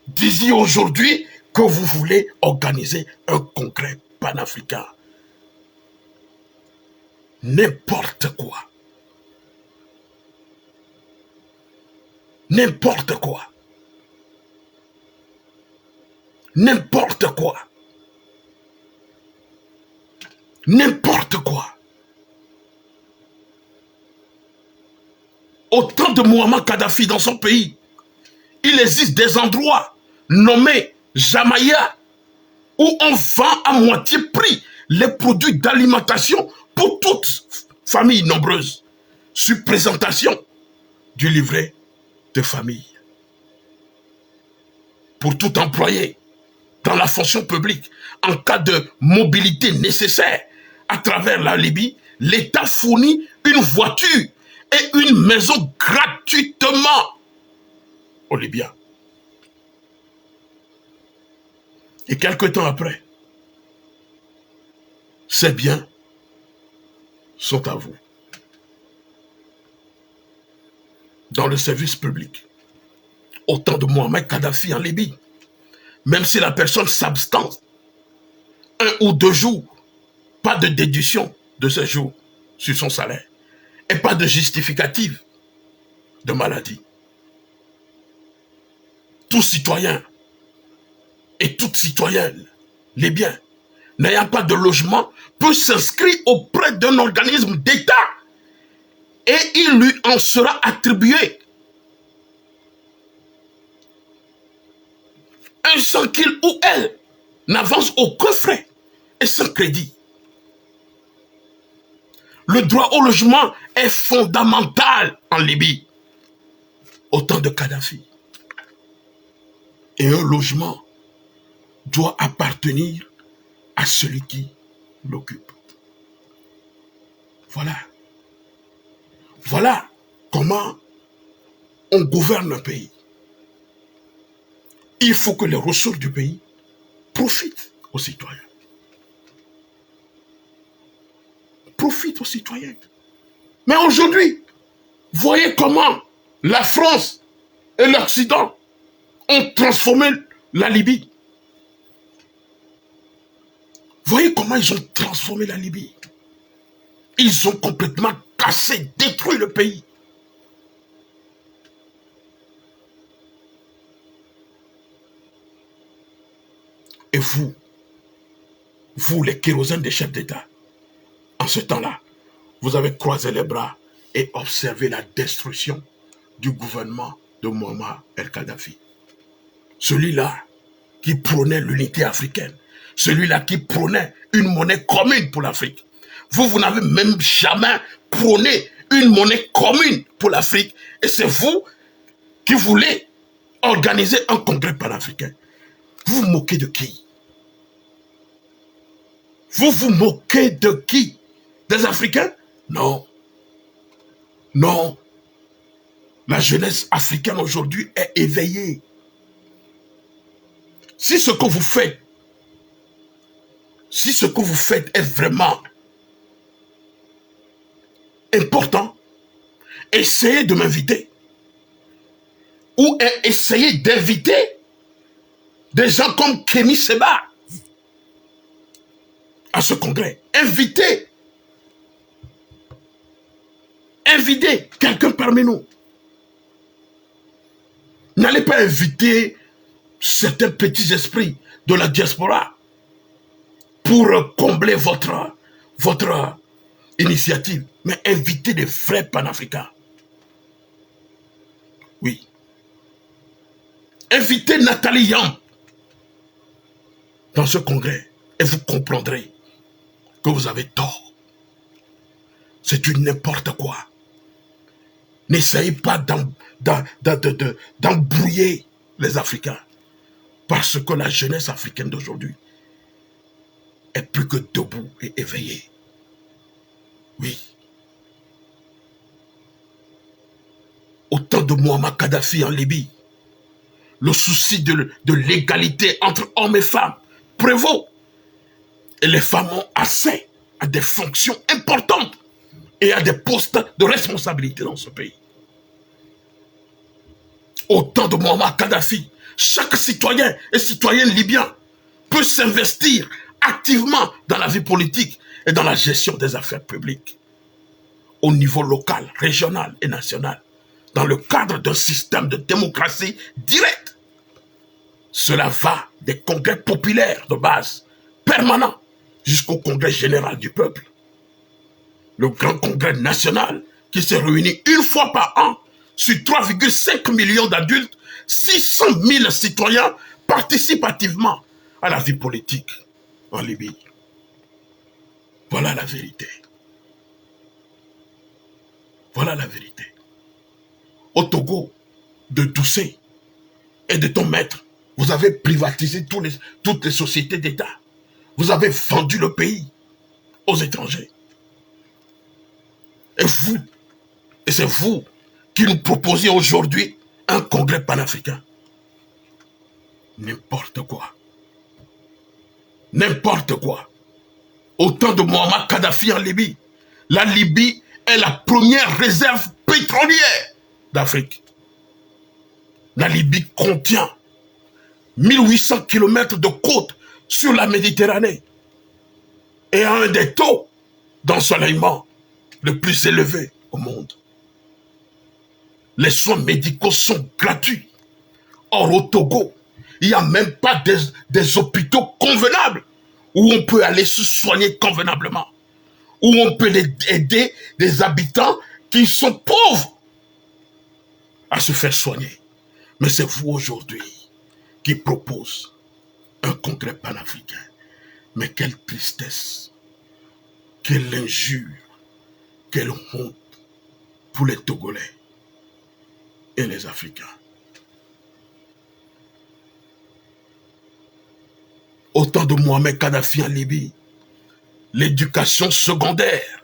disiez aujourd'hui que vous voulez organiser un congrès panafricain. N'importe quoi. N'importe quoi. N'importe quoi. N'importe quoi. Au temps de Muammar Kadhafi dans son pays, il existe des endroits nommés Jamaïa où on vend à moitié prix les produits d'alimentation pour toute famille nombreuse, sur présentation du livret de famille. Pour tout employé dans la fonction publique, en cas de mobilité nécessaire à travers la Libye, l'État fournit une voiture et une maison gratuitement aux Libyens. Et quelque temps après, ces biens sont à vous. Dans le service public, au temps de Mohamed Kadhafi en Libye, même si la personne s'abstient 1 ou 2 jours, pas de déduction de ce jour sur son salaire et pas de justificatif de maladie. Tout citoyen et toute citoyenne libyen n'ayant pas de logement peut s'inscrire auprès d'un organisme d'État et il lui en sera attribué sans qu'il ou elle n'avance aucun frais et sans crédit. Le droit au logement est fondamental en Libye, au temps de Kadhafi. Et un logement doit appartenir à celui qui l'occupe. Voilà. Voilà comment on gouverne un pays. Il faut que les ressources du pays profitent aux citoyens. Profitent aux citoyens. Mais aujourd'hui, voyez comment la France et l'Occident ont transformé la Libye. Voyez comment ils ont transformé la Libye. Ils ont complètement cassé, détruit le pays. Et vous les kérosènes des chefs d'État, en ce temps-là, vous avez croisé les bras et observé la destruction du gouvernement de Muammar el-Kadhafi. Celui-là qui prônait l'unité africaine, celui-là qui prônait une monnaie commune pour l'Afrique. Vous n'avez même jamais prôné une monnaie commune pour l'Afrique et c'est vous qui voulez organiser un congrès panafricain. Vous vous moquez de qui? Vous vous moquez de qui? Des Africains? Non. Non. La jeunesse africaine aujourd'hui est éveillée. Si ce que vous faites est vraiment important, essayez de m'inviter. Ou essayez d'inviter des gens comme Kémy Séba à ce congrès. Invitez quelqu'un parmi nous. N'allez pas inviter certains petits esprits de la diaspora pour combler votre initiative, mais invitez des vrais panafricains. Oui. Invitez Nathalie Yamb dans ce congrès et vous comprendrez que vous avez tort. C'est du n'importe quoi. N'essayez pas d'embrouiller les Africains. Parce que la jeunesse africaine d'aujourd'hui est plus que debout et éveillée. Oui. Au temps de Muammar Kadhafi en Libye, le souci de l'égalité entre hommes et femmes prévaut. Et les femmes ont accès à des fonctions importantes et à des postes de responsabilité dans ce pays. Au temps de Muammar Kadhafi, chaque citoyen et citoyenne libyen peut s'investir activement dans la vie politique et dans la gestion des affaires publiques, au niveau local, régional et national, dans le cadre d'un système de démocratie directe. Cela va des congrès populaires de base, permanents, jusqu'au congrès général du peuple. Le grand congrès national qui se réunit une fois par an sur 3,5 millions d'adultes, 600 000 citoyens participent activement à la vie politique en Libye. Voilà la vérité. Voilà la vérité. Au Togo, de Toussé et de ton maître, vous avez privatisé toutes les sociétés d'État. Vous avez vendu le pays aux étrangers. Et c'est vous qui nous proposez aujourd'hui un congrès panafricain. N'importe quoi. N'importe quoi. Au temps de Mohamed Kadhafi en Libye, la Libye est la première réserve pétrolière d'Afrique. La Libye contient 1800 km de côte sur la Méditerranée et a un des taux d'ensoleillement le plus élevé au monde. Les soins médicaux sont gratuits. Or, au Togo, il n'y a même pas des hôpitaux convenables où on peut aller se soigner convenablement, où on peut aider des habitants qui sont pauvres à se faire soigner. Mais c'est vous aujourd'hui qui propose un congrès panafricain. Mais quelle tristesse, quelle injure, quelle honte pour les Togolais et les Africains. Au temps de Mohamed Kadhafi en Libye, l'éducation secondaire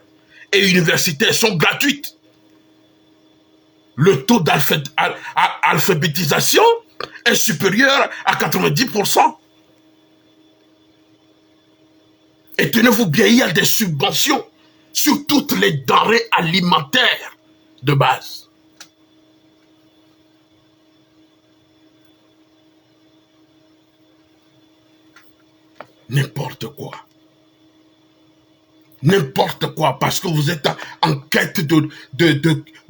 et universitaire sont gratuites. Le taux d'alphabétisation est supérieur à 90%. Et tenez-vous bien, il y a des subventions sur toutes les denrées alimentaires de base. N'importe quoi. N'importe quoi, parce que vous êtes en quête de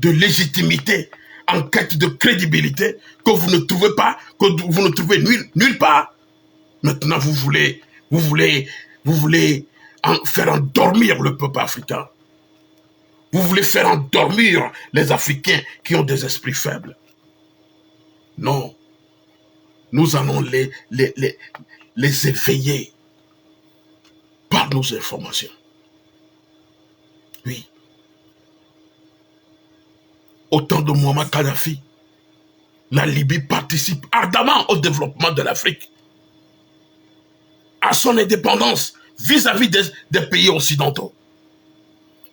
légitimité, en quête de crédibilité, que vous ne trouvez pas, que vous ne trouvez nulle part. Maintenant, vous voulez faire endormir le peuple africain. Vous voulez faire endormir les Africains qui ont des esprits faibles. Non. Nous allons les éveiller par nos informations. Oui. Au temps de Mohamed Kadhafi, la Libye participe ardemment au développement de l'Afrique, à son indépendance vis-à-vis des pays occidentaux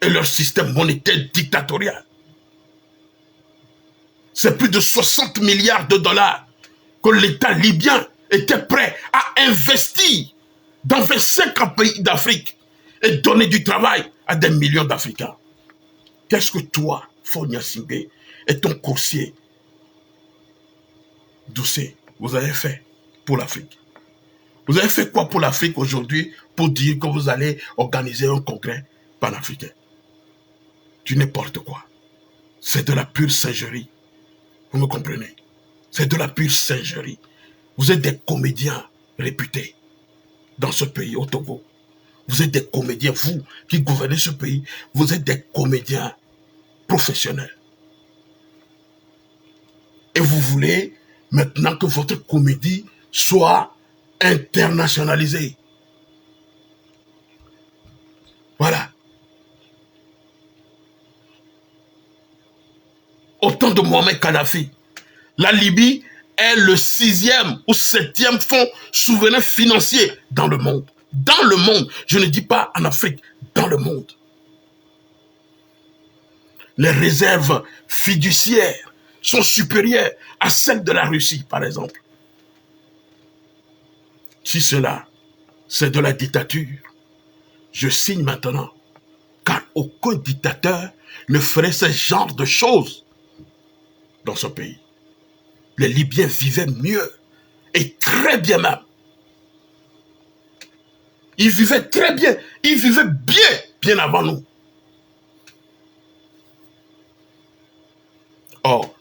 et leur système monétaire dictatorial. C'est plus de 60 milliards de dollars que l'État libyen était prêt à investir dans 25 pays d'Afrique et donner du travail à des millions d'Africains. Qu'est-ce que toi, Fonia Singé, et ton coursier Doucet, vous avez fait pour l'Afrique? Vous avez fait quoi pour l'Afrique aujourd'hui pour dire que vous allez organiser un congrès panafricain? Du n'importe quoi. C'est de la pure singerie. Vous me comprenez? C'est de la pure singerie. Vous êtes des comédiens réputés dans ce pays, au Togo. Vous êtes des comédiens, vous qui gouvernez ce pays, vous êtes des comédiens professionnels. Et vous voulez maintenant que votre comédie soit internationalisée. Voilà. Au temps de Mohamed Kadhafi, la Libye est le 6e ou 7e fonds souverain financier dans le monde. Dans le monde, je ne dis pas en Afrique, dans le monde. Les réserves fiduciaires sont supérieures à celles de la Russie, par exemple. Si cela, c'est de la dictature, je signe maintenant, car aucun dictateur ne ferait ce genre de choses dans ce pays. Les Libyens vivaient mieux, et très bien même. Ils vivaient très bien, ils vivaient bien avant nous. Or,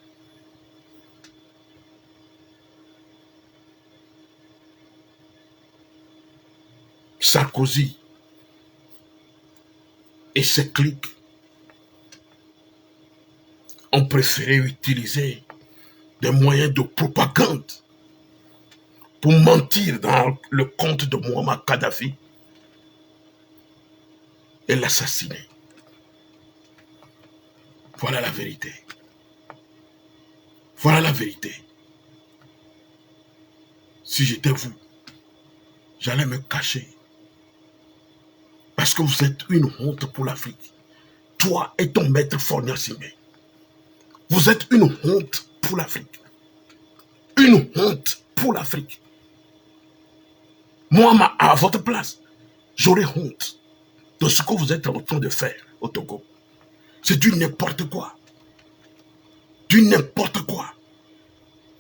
Sarkozy et ses cliques ont préféré utiliser des moyens de propagande pour mentir dans le compte de Mohamed Kadhafi et l'assassiner. Voilà la vérité. Voilà la vérité. Si j'étais vous, j'allais me cacher. Parce que vous êtes une honte pour l'Afrique. Toi et ton maître Fornia Simé. Vous êtes une honte pour l'Afrique. Une honte pour l'Afrique. Moi, à votre place, j'aurais honte de ce que vous êtes en train de faire au Togo. C'est du n'importe quoi. Du n'importe quoi.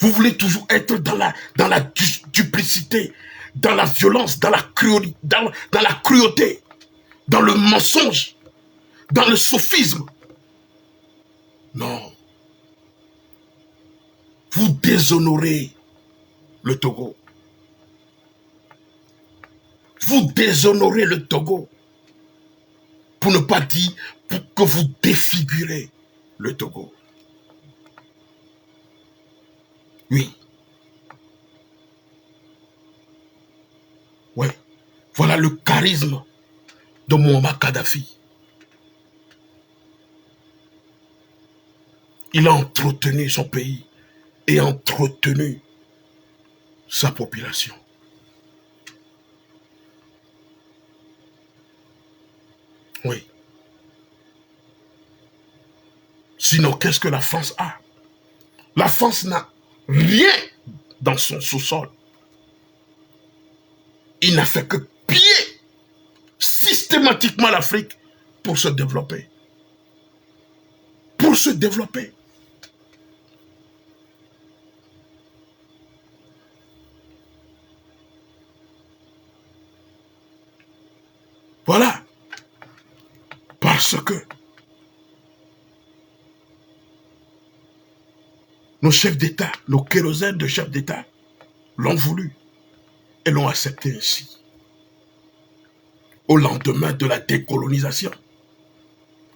Vous voulez toujours être dans la duplicité, dans la violence, dans la cruauté, dans le mensonge, dans le sophisme. Non. Vous déshonorez le Togo. Vous déshonorez le Togo. Pour ne pas dire que vous défigurez le Togo. Oui. Oui. Voilà le charisme de Muammar Kadhafi. Il a entretenu son pays et entretenu sa population. Oui. Sinon, qu'est-ce que la France a? La France n'a rien dans son sous-sol. Il n'a fait que piller systématiquement l'Afrique pour se développer. Pour se développer. Voilà. Parce que nos chefs d'État, nos kérosènes de chefs d'État l'ont voulu et l'ont accepté ainsi. Au lendemain de la décolonisation,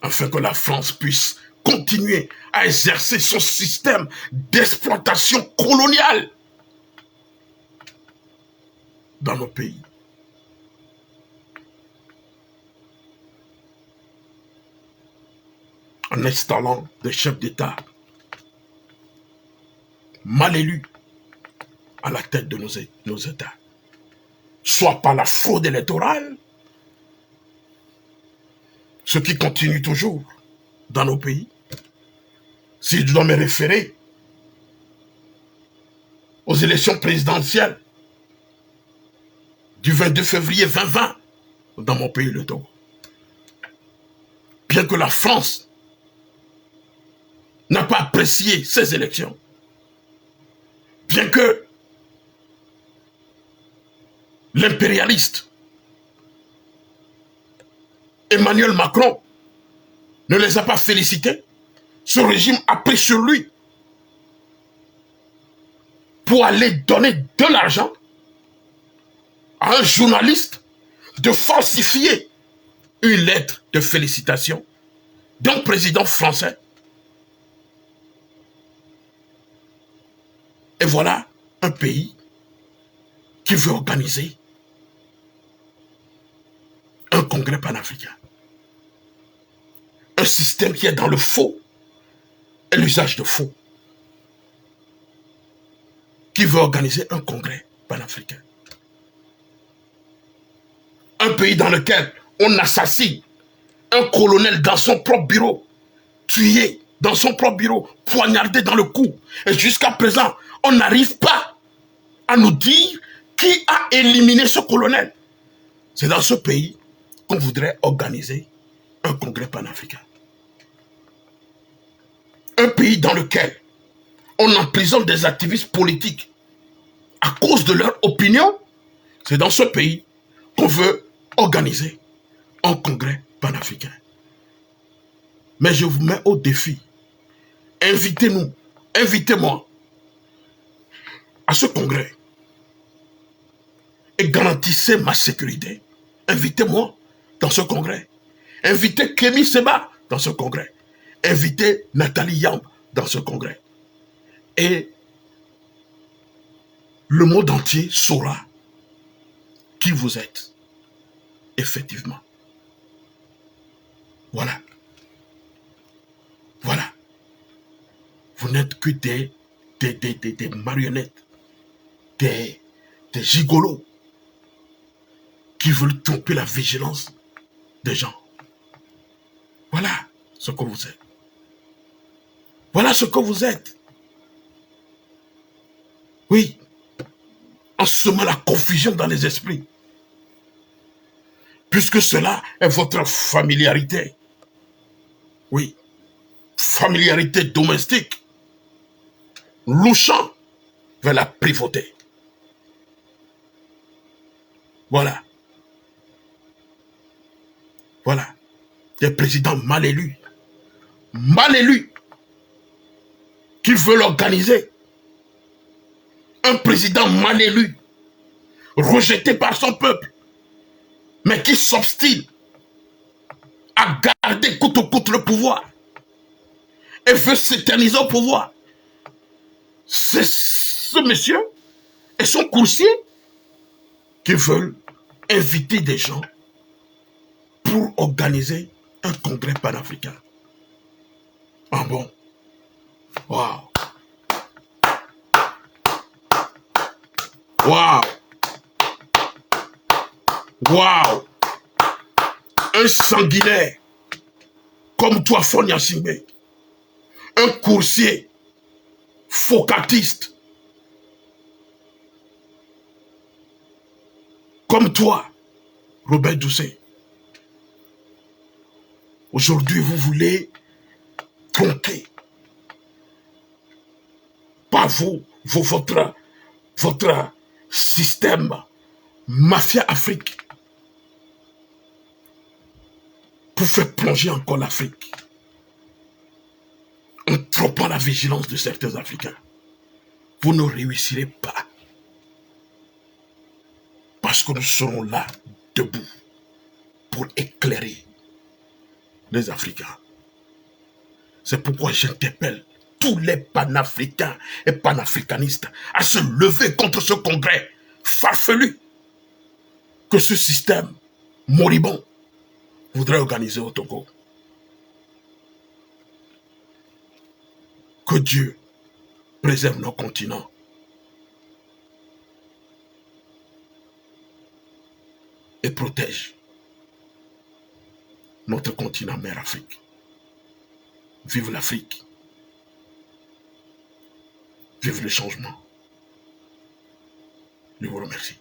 afin que la France puisse continuer à exercer son système d'exploitation coloniale dans nos pays. En installant des chefs d'État mal élus à la tête de nos États, soit par la fraude électorale, ce qui continue toujours dans nos pays. Si je dois me référer aux élections présidentielles du 22 février 2020 dans mon pays, le Togo. Bien que la France n'a pas apprécié ces élections, bien que l'impérialiste Emmanuel Macron ne les a pas félicités, ce régime a pris sur lui pour aller donner de l'argent à un journaliste de falsifier une lettre de félicitation d'un président français. Et voilà un pays qui veut organiser un congrès panafricain. Un système qui est dans le faux et l'usage de faux. Qui veut organiser un congrès panafricain. Un pays dans lequel on assassine un colonel dans son propre bureau, tué dans son propre bureau, poignardé dans le cou. Et jusqu'à présent, on n'arrive pas à nous dire qui a éliminé ce colonel. C'est dans ce pays qu'on voudrait organiser un congrès panafricain. Un pays dans lequel on emprisonne des activistes politiques à cause de leur opinion. C'est dans ce pays qu'on veut organiser un congrès panafricain. Mais je vous mets au défi. Invitez-nous, invitez-moi à ce congrès et garantissez ma sécurité. Invitez-moi dans ce congrès. Invitez Kémy Séba dans ce congrès. Invitez Nathalie Yamb dans ce congrès. Et le monde entier saura qui vous êtes. Effectivement. Voilà. Voilà. Vous n'êtes que des marionnettes, des gigolos qui veulent tromper la vigilance des gens. Voilà ce que vous êtes. Voilà ce que vous êtes. Oui, en semant la confusion dans les esprits. Puisque cela est votre familiarité. Oui, familiarité domestique. Louchant vers la privauté. Voilà. Voilà. Des présidents mal élus. Mal élus. Qui veulent organiser. Un président mal élu. Rejeté par son peuple. Mais qui s'obstine à garder coûte que coûte le pouvoir. Et veut s'éterniser au pouvoir. C'est ce monsieur et son coursier qui veulent inviter des gens pour organiser un congrès panafricain. Ah bon? Waouh! Waouh! Waouh! Un sanguinaire comme toi, Fonia Singbe. Un coursier focatiste comme toi, Robert Doucet. Aujourd'hui, vous voulez tronquer par votre système mafia Afrique pour faire plonger encore l'Afrique en trompant la vigilance de certains Africains. Vous ne réussirez pas parce que nous serons là, debout, pour éclairer les Africains. C'est pourquoi j'interpelle tous les panafricains et panafricanistes à se lever contre ce congrès farfelu que ce système moribond voudrait organiser au Togo. Que Dieu préserve nos continents. Et protège notre continent mère Afrique. Vive l'Afrique. Vive le changement. Je vous remercie.